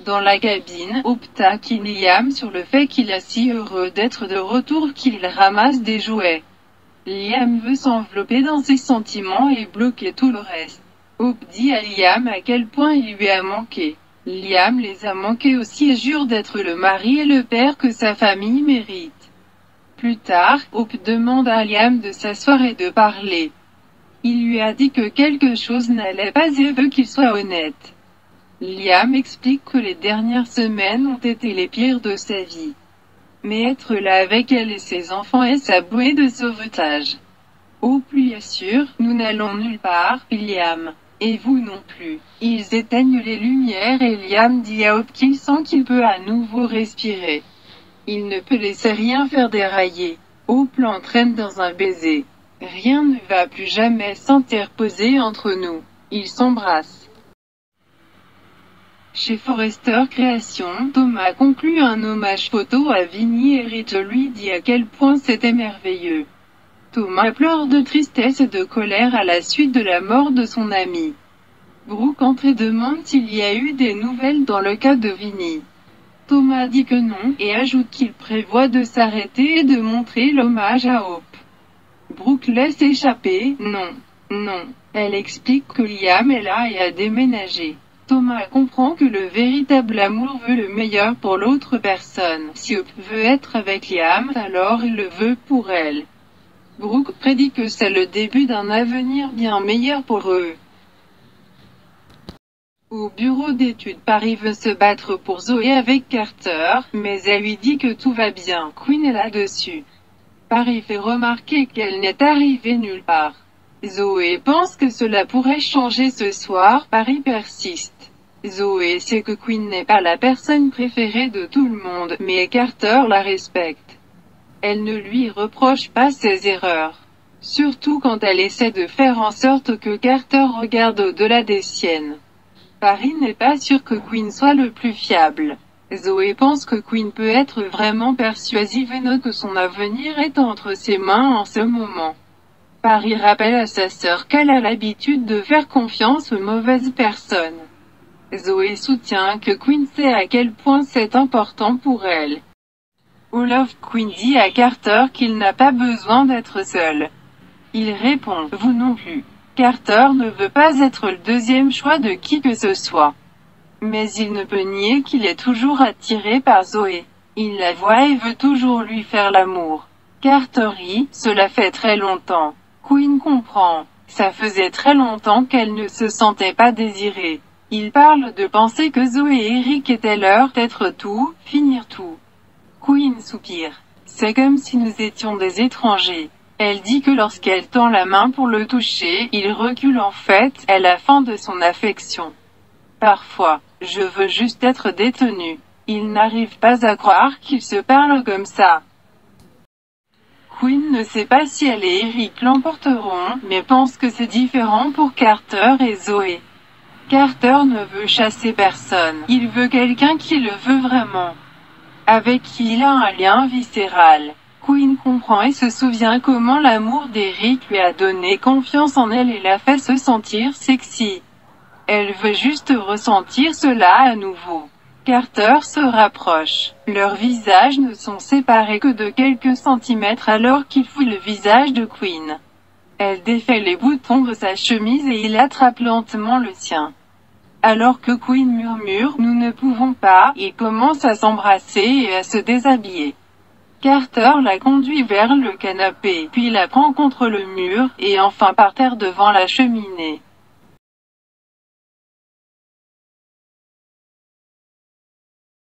Dans la cabine, Hope taquine Liam sur le fait qu'il est si heureux d'être de retour qu'il ramasse des jouets. Liam veut s'envelopper dans ses sentiments et bloquer tout le reste. Hope dit à Liam à quel point il lui a manqué. Liam les a manqués aussi et jure d'être le mari et le père que sa famille mérite. Plus tard, Hope demande à Liam de s'asseoir et de parler. Il lui a dit que quelque chose n'allait pas et veut qu'il soit honnête. Liam explique que les dernières semaines ont été les pires de sa vie. Mais être là avec elle et ses enfants est sa bouée de sauvetage. Hope lui assure, nous n'allons nulle part, Liam. Et vous non plus. Ils éteignent les lumières et Liam dit à Hope qu'il sent qu'il peut à nouveau respirer. Il ne peut laisser rien faire dérailler. Hope l'entraîne dans un baiser. Rien ne va plus jamais s'interposer entre nous. Ils s'embrassent. Chez Forrester Créations, Thomas conclut un hommage photo à Vinny et Rich lui dit à quel point c'était merveilleux. Thomas pleure de tristesse et de colère à la suite de la mort de son ami. Brooke entre et demande s'il y a eu des nouvelles dans le cas de Vinny. Thomas dit que non, et ajoute qu'il prévoit de s'arrêter et de montrer l'hommage à Hope. Brooke laisse échapper « non, non ». Elle explique que Liam est là et a déménagé. Thomas comprend que le véritable amour veut le meilleur pour l'autre personne. Si Hope veut être avec Liam, alors il le veut pour elle. Brooke prédit que c'est le début d'un avenir bien meilleur pour eux. Au bureau d'études, Paris veut se battre pour Zoé avec Carter, mais elle lui dit que tout va bien. Quinn est là-dessus. Paris fait remarquer qu'elle n'est arrivée nulle part. Zoé pense que cela pourrait changer ce soir. Paris persiste. Zoé sait que Quinn n'est pas la personne préférée de tout le monde, mais Carter la respecte. Elle ne lui reproche pas ses erreurs. Surtout quand elle essaie de faire en sorte que Carter regarde au-delà des siennes. Paris n'est pas sûr que Quinn soit le plus fiable. Zoé pense que Quinn peut être vraiment persuasive et note que son avenir est entre ses mains en ce moment. Paris rappelle à sa sœur qu'elle a l'habitude de faire confiance aux mauvaises personnes. Zoé soutient que Quinn sait à quel point c'est important pour elle. Olaf Quinn dit à Carter qu'il n'a pas besoin d'être seul. Il répond « Vous non plus ». Carter ne veut pas être le deuxième choix de qui que ce soit. Mais il ne peut nier qu'il est toujours attiré par Zoé. Il la voit et veut toujours lui faire l'amour. Carter rit, cela fait très longtemps. Quinn comprend. Ça faisait très longtemps qu'elle ne se sentait pas désirée. Il parle de penser que Zoé et Eric étaient leur être tout, finir tout. Quinn soupire. C'est comme si nous étions des étrangers. Elle dit que lorsqu'elle tend la main pour le toucher, il recule en fait, elle a faim de son affection. Parfois, je veux juste être détenu. Il n'arrive pas à croire qu'ils se parlent comme ça. Quinn ne sait pas si elle et Eric l'emporteront, mais pense que c'est différent pour Carter et Zoé. Carter ne veut chasser personne, il veut quelqu'un qui le veut vraiment. Avec qui il a un lien viscéral. Quinn comprend et se souvient comment l'amour d'Eric lui a donné confiance en elle et l'a fait se sentir sexy. Elle veut juste ressentir cela à nouveau. Carter se rapproche. Leurs visages ne sont séparés que de quelques centimètres alors qu'il fouille le visage de Quinn. Elle défait les boutons de sa chemise et il attrape lentement le sien. Alors que Quinn murmure « Nous ne pouvons pas », ils commencent à s'embrasser et à se déshabiller. Carter la conduit vers le canapé, puis la prend contre le mur, et enfin par terre devant la cheminée.